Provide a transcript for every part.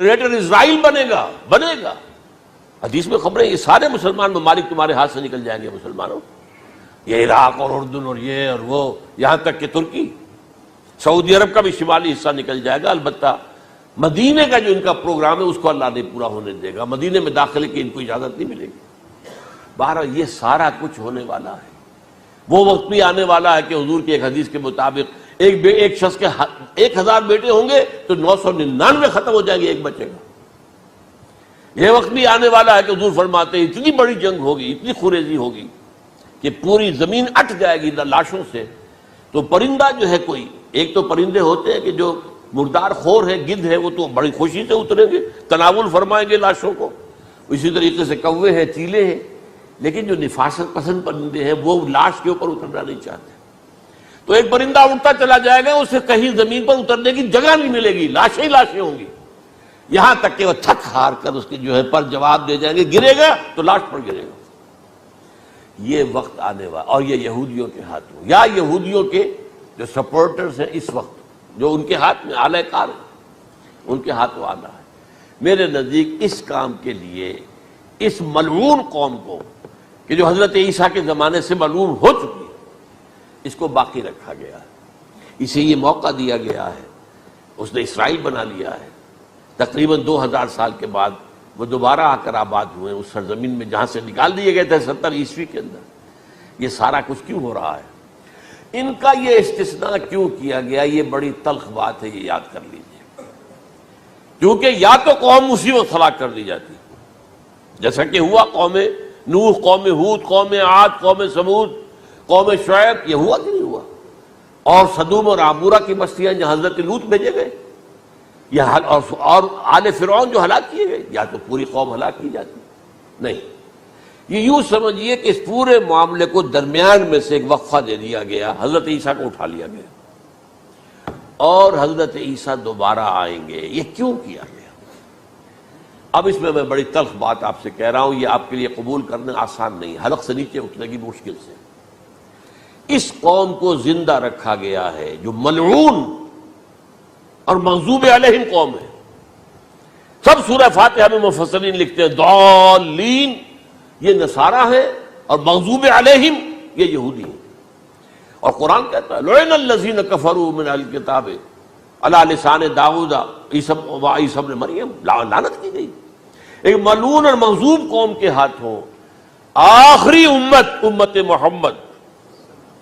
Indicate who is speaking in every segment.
Speaker 1: ریٹر اسرائیل بنے گا حدیث میں خبریں یہ سارے مسلمان ممالک تمہارے ہاتھ سے نکل جائیں گے مسلمانوں، یہ عراق اور اردن اور یہ اور وہ، یہاں تک کہ ترکی، سعودی عرب کا بھی شمالی حصہ نکل جائے گا۔ البتہ مدینے کا جو ان کا پروگرام ہے اس کو اللہ نہیں پورا ہونے دے گا، مدینے میں داخلے کی ان کو اجازت نہیں ملے گی۔ بہرحال یہ سارا کچھ ہونے والا ہے۔ وہ وقت بھی آنے والا ہے کہ حضور کی ایک حدیث کے مطابق ایک شخص کے 1000 بیٹے ہوں گے تو 999 ختم ہو جائیں گے، ایک بچے گا۔ یہ وقت بھی آنے والا ہے کہ حضور فرماتے ہیں اتنی بڑی جنگ ہوگی، اتنی خوریزی ہوگی کہ پوری زمین اٹھ جائے گی لاشوں سے۔ تو پرندہ جو ہے کوئی، ایک تو پرندے ہوتے ہیں کہ جو مردار خور ہے، گدھ ہے، وہ تو بڑی خوشی سے اتریں گے، تناول فرمائیں گے لاشوں کو۔ اسی طریقے سے کوے ہیں، چیلے ہیں، لیکن جو نفاست پسند پرندے ہیں وہ لاش کے اوپر اترنا نہیں چاہتے۔ تو ایک پرندہ اڑتا چلا جائے گا، اسے کہیں زمین پر اترنے کی جگہ نہیں ملے گی، لاشیں ہی لاشیں ہوں گی، یہاں تک کہ وہ تھک ہار کر اس کے جو ہے پر جواب دے جائیں گے، گرے گا تو لاش پر گرے گا۔ یہ وقت آنے والا، اور یہ یہودیوں کے ہاتھوں، یا یہودیوں کے جو سپورٹرز ہیں اس وقت، جو ان کے ہاتھ میں آلہ کار ہیں، ان کے ہاتھوں آنا ہے۔ میرے نزدیک اس کام کے لیے اس ملعون قوم کو، کہ جو حضرت عیسیٰ کے زمانے سے ملعون ہو چکی ہے، اس کو باقی رکھا گیا ہے، اسے یہ موقع دیا گیا ہے۔ اس نے اسرائیل بنا لیا ہے، تقریباً 2000 سال کے بعد وہ دوبارہ آ کر آباد ہوئے اس سرزمین میں جہاں سے نکال دیے گئے تھے 70 عیسوی کے اندر۔ یہ سارا کچھ کیوں ہو رہا ہے؟ ان کا یہ استثناء کیوں کیا گیا؟ یہ بڑی تلخ بات ہے، یہ یاد کر لیجیے۔ کیونکہ یا تو قوم اسی وقت ہلاک کر دی جاتی، جیسا کہ ہوا قوم نوح، قوم ہود، قوم عاد، قوم ثمود، قوم شعیب، یہ ہوا کہ نہیں ہوا؟ اور سدوم اور عمورہ کی بستیاں جہاں حضرت لوط بھیجے گئے، اور آل فرعون جو ہلاک کیے گئے، یا تو پوری قوم ہلاک کی جاتی؟ نہیں، یہ یوں سمجھیے کہ اس پورے معاملے کو درمیان میں سے ایک وقفہ دے دیا گیا، حضرت عیسیٰ کو اٹھا لیا گیا، اور حضرت عیسیٰ دوبارہ آئیں گے۔ یہ کیوں کیا گیا؟ اب اس میں بڑی تلخ بات آپ سے کہہ رہا ہوں، یہ آپ کے لیے قبول کرنا آسان نہیں، حلق سے نیچے اترے گی مشکل سے۔ اس قوم کو زندہ رکھا گیا ہے جو ملعون اور مغضوب علیہم قوم ہے۔ سب سورہ فاتحہ میں مفسرین لکھتے ہیں ضالین، یہ نصارہ ہیں، اور مغضوب علیہم یہ یہودی ہیں۔ اور قرآن کہتا ہے لعن الذین کفروا من اہل الکتاب علی لسان داؤد وعیسی ابن مریم، لعنت کی گئی ایک ملعون اور مغضوب قوم کے ہاتھوں آخری امت محمد،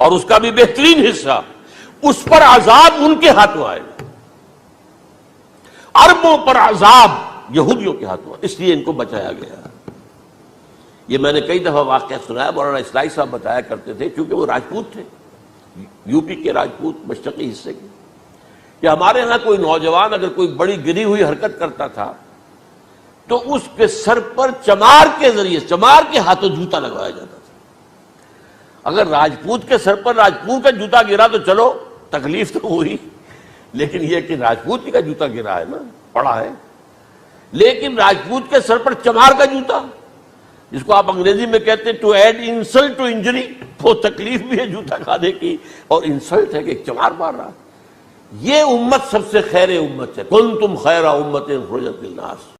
Speaker 1: اور اس کا بھی بہترین حصہ، اس پر عذاب ان کے ہاتھوں آئے گا۔ عربوں پر عذاب یہودیوں کے ہاتھوں، اس لیے ان کو بچایا گیا۔ یہ میں نے کئی دفعہ واقعہ سنایا، مولانا اسلائی صاحب بتایا کرتے تھے، کیونکہ وہ راجپوت تھے، یو پی کے راجپوت، مشرقی حصے کے، کہ ہمارے ہاں کوئی نوجوان اگر کوئی بڑی گری ہوئی حرکت کرتا تھا تو اس کے سر پر چمار کے ذریعے، چمار کے ہاتھوں جوتا لگوایا جاتا تھا۔ اگر راجپوت کے سر پر راجپوت کا جوتا گرا تو چلو تکلیف تو ہوئی، لیکن یہ کہ راجپوت کا جوتا گرا ہے نا، پڑا ہے، لیکن راجپوت کے سر پر چمار کا جوتا، جس کو آپ انگریزی میں کہتے ہیں to add insult to injury, وہ تکلیف بھی ہے جوتا کھانے کی، اور انسلٹ ہے کہ ایک چمار مار رہا۔ یہ امت سب سے خیر امت ہے، کنتم خیر امت اخرجت للناس۔